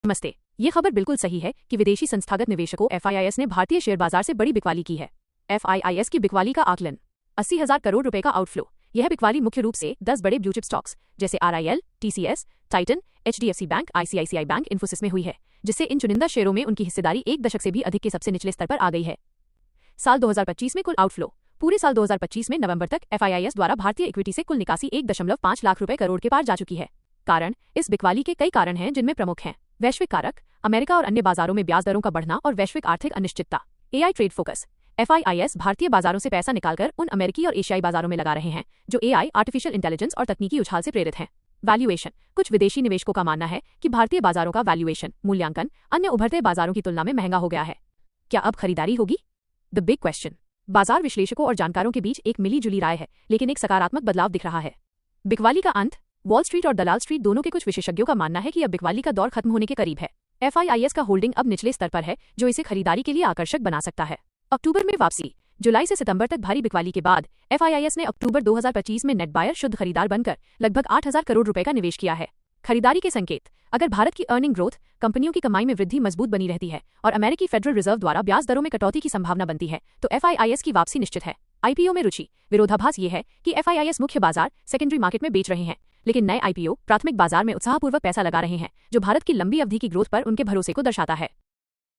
नमस्ते। ये खबर बिल्कुल सही है कि विदेशी संस्थागत निवेशकों एफआईआईएस ने भारतीय शेयर बाजार से बड़ी बिकवाली की है। एफआईआईएस की बिकवाली का आकलन 80,000 करोड़ रुपए का आउटफ्लो। यह बिकवाली मुख्य रूप से 10 बड़े ब्लूचिप स्टॉक्स जैसे RIL, TCS, Titan, HDFC bank, ICICI bank, Infosys में हुई है, जिससे इन चुनिंदा शेयरों में उनकी हिस्सेदारी एक दशक से भी अधिक के सबसे निचले स्तर पर आ गई है। साल 2025 में कुल आउटफ्लो। पूरे साल 2025 में नवंबर तक एफआईआईएस द्वारा भारतीय इक्विटी से कुल निकासी 1.5 लाख रुपए करोड़ के पार जा चुकी है। कारण इस बिकवाली के कई कारण हैं, जिनमें प्रमुख हैं वैश्विक कारक, अमेरिका और अन्य बाजारों में ब्याज दरों का बढ़ना और वैश्विक आर्थिक अनिश्चितता। AI trade focus. एफआईआईएस भारतीय बाजारों से पैसा निकालकर उन अमेरिकी और एशियाई बाजारों में लगा रहे हैं जो एआई, आर्टिफिशियल इंटेलिजेंस और तकनीकी उछाल से प्रेरित हैं। वैल्यूएशन। कुछ विदेशी निवेशकों का मानना है कि भारतीय बाजारों का वैल्यूएशन मूल्यांकन अन्य उभरते बाजारों की तुलना में महंगा हो गया है। क्या अब खरीदारी होगी? The big question. बाजार विश्लेषकों और जानकारों के बीच एक मिली जुली राय है, लेकिन एक सकारात्मक बदलाव दिख रहा है। बिकवाली का अंत। वॉल स्ट्रीट और दलाल स्ट्रीट दोनों के कुछ विशेषज्ञों का मानना है कि अब बिकवाली का दौर खत्म होने के करीब है। एफआईआईएस का होल्डिंग अब निचले स्तर पर है, जो इसे खरीदारी के लिए आकर्षक बना सकता है। अक्टूबर में वापसी। जुलाई से सितंबर तक भारी बिकवाली के बाद एफआईआईएस ने अक्टूबर 2025 में नेट बायर शुद्ध खरीदार बनकर लगभग 8,000 करोड़ रुपए का निवेश किया है। खरीदारी के संकेत। अगर भारत की अर्निंग ग्रोथ, कंपनियों की कमाई में वृद्धि मजबूत बनी रहती है और अमेरिकी फेडरल रिजर्व द्वारा ब्याज दरों में कटौती की संभावना बनती है, तो एफआईआईएस की वापसी निश्चित है। आईपीओ में रुचि। विरोधाभास ये है कि एफआईआईएस मुख्य बाजार सेकेंडरी मार्केट में बेच रहे हैं, लेकिन नए आईपीओ प्राथमिक बाजार में उत्साहपूर्वक पैसा लगा रहे हैं, जो भारत की लंबी अवधि की ग्रोथ पर उनके भरोसे को दर्शाता है।